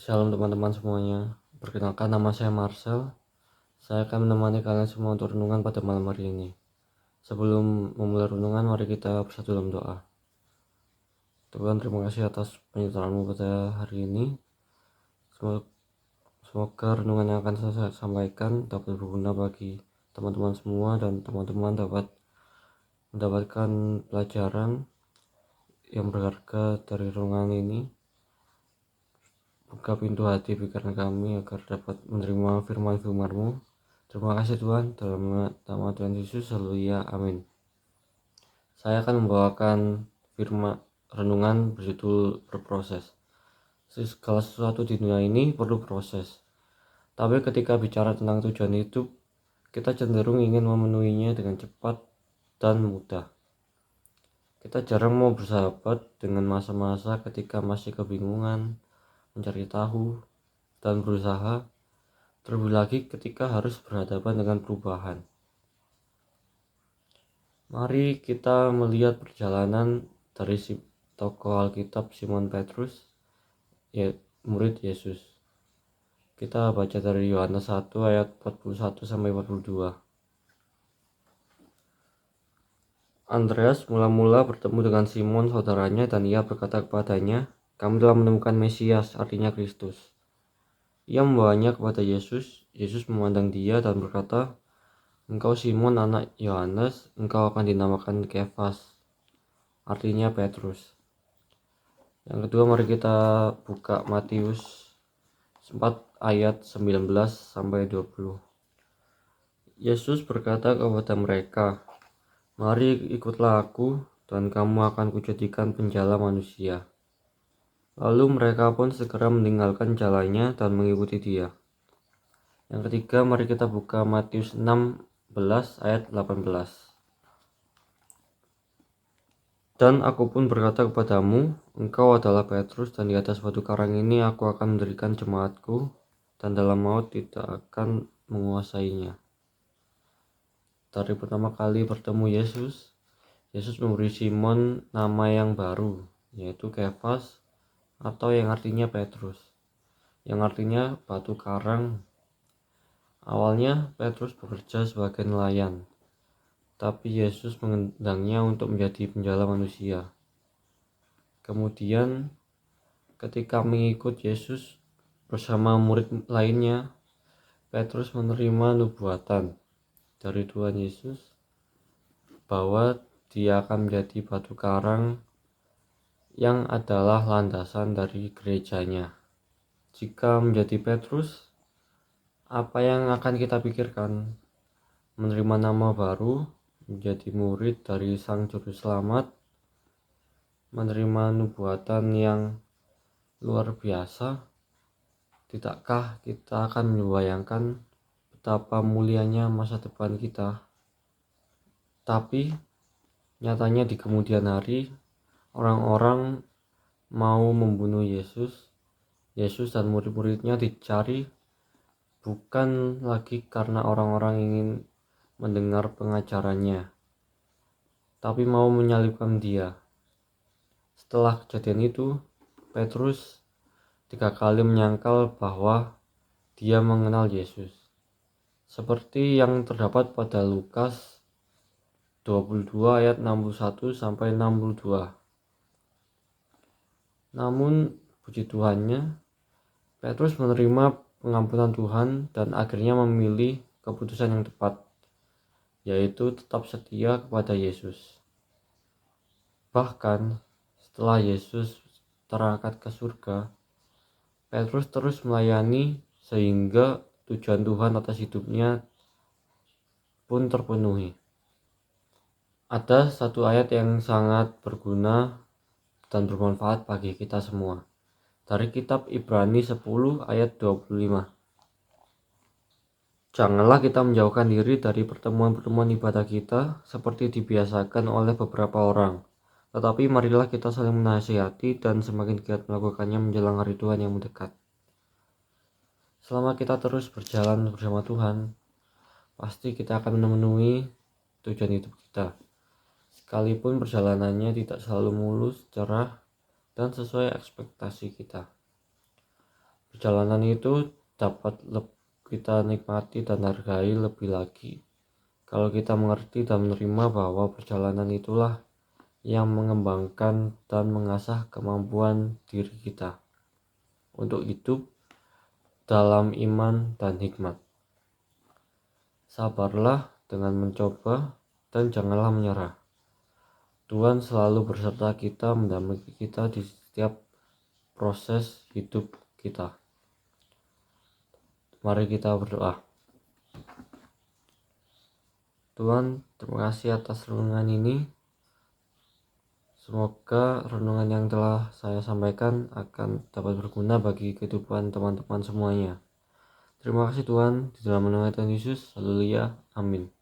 Shalom teman-teman semuanya. Perkenalkan, nama saya Marcel. Saya akan menemani kalian semua untuk renungan pada malam hari ini. Sebelum memulai renungan, mari kita bersatu dalam doa. Tuhan, terima kasih atas penyertaan-Mu pada hari ini. Semoga renungan yang akan saya sampaikan dapat berguna bagi teman-teman semua dan teman-teman dapat mendapatkan pelajaran yang berharga dari renungan ini. Buka pintu hati pikiran kami agar dapat menerima firman-Mu. Terima kasih Tuhan, dalam nama Tuhan Yesus, haleluya, amin. Saya akan membawakan firman renungan berjudul berproses. Segala sesuatu di dunia ini perlu proses. Tapi ketika bicara tentang tujuan hidup, kita cenderung ingin memenuhinya dengan cepat dan mudah. Kita jarang mau bersahabat dengan masa-masa ketika masih kebingungan, mencari tahu, dan berusaha. Terlebih lagi ketika harus berhadapan dengan perubahan. Mari kita melihat perjalanan dari tokoh Alkitab Simon Petrus, murid Yesus. Kita baca dari Yohanes 1 ayat 41 sampai 42. Andreas mula-mula bertemu dengan Simon saudaranya dan ia berkata kepadanya, "Kami telah menemukan Mesias, artinya Kristus." Ia membawanya kepada Yesus. Yesus memandang dia dan berkata, "Engkau Simon anak Yohanes, engkau akan dinamakan Kefas, artinya Petrus." Yang kedua, mari kita buka Matius 4 ayat 19 sampai 20. Yesus berkata kepada mereka, "Mari ikutlah aku dan kamu akan kujadikan penjala manusia." Lalu mereka pun segera meninggalkan jalannya dan mengikuti dia. Yang ketiga, mari kita buka Matius 16 ayat 18. "Dan aku pun berkata kepadamu, engkau adalah Petrus, dan di atas batu karang ini aku akan mendirikan jemaatku, dan dalam maut tidak akan menguasainya." Dari pertama kali bertemu Yesus memberi Simon nama yang baru, yaitu Kefas, atau yang artinya Petrus, yang artinya batu karang. Awalnya Petrus bekerja sebagai nelayan, tapi Yesus mengundangnya untuk menjadi penjala manusia. Kemudian ketika mengikut Yesus bersama murid lainnya, Petrus menerima nubuatan dari Tuhan Yesus bahwa dia akan menjadi batu karang yang adalah landasan dari gerejanya. Jika menjadi Petrus, apa yang akan kita pikirkan? Menerima nama baru, menjadi murid dari Sang Juru Selamat, menerima nubuatan yang luar biasa. Tidakkah kita akan membayangkan betapa mulianya masa depan kita? Tapi nyatanya di kemudian hari, orang-orang mau membunuh Yesus dan murid-muridnya dicari bukan lagi karena orang-orang ingin mendengar pengajarannya, tapi mau menyalibkan dia. Setelah kejadian itu, Petrus 3 kali menyangkal bahwa dia mengenal Yesus, seperti yang terdapat pada Lukas 22 ayat 61 sampai 62. Namun puji Tuhannya, Petrus menerima pengampunan Tuhan dan akhirnya memilih keputusan yang tepat, yaitu tetap setia kepada Yesus. Bahkan setelah Yesus terangkat ke surga, Petrus terus melayani sehingga tujuan Tuhan atas hidupnya pun terpenuhi. Ada satu ayat yang sangat berguna dan bermanfaat bagi kita semua, dari kitab Ibrani 10 ayat 25. "Janganlah kita menjauhkan diri dari pertemuan-pertemuan ibadah kita seperti dibiasakan oleh beberapa orang, tetapi marilah kita saling menasihati dan semakin giat melakukannya menjelang hari Tuhan yang mendekat." Selama kita terus berjalan bersama Tuhan, pasti kita akan memenuhi tujuan hidup kita. Sekalipun perjalanannya tidak selalu mulus, cerah, dan sesuai ekspektasi kita. Perjalanan itu dapat kita nikmati dan hargai lebih lagi kalau kita mengerti dan menerima bahwa perjalanan itulah yang mengembangkan dan mengasah kemampuan diri kita untuk hidup dalam iman dan hikmat. Sabarlah dengan mencoba dan janganlah menyerah. Tuhan selalu beserta kita, mendampingi kita di setiap proses hidup kita. Mari kita berdoa. Tuhan, terima kasih atas renungan ini. Semoga renungan yang telah saya sampaikan akan dapat berguna bagi kehidupan teman-teman semuanya. Terima kasih Tuhan, di dalam nama Tuhan Yesus, haleluya, amin.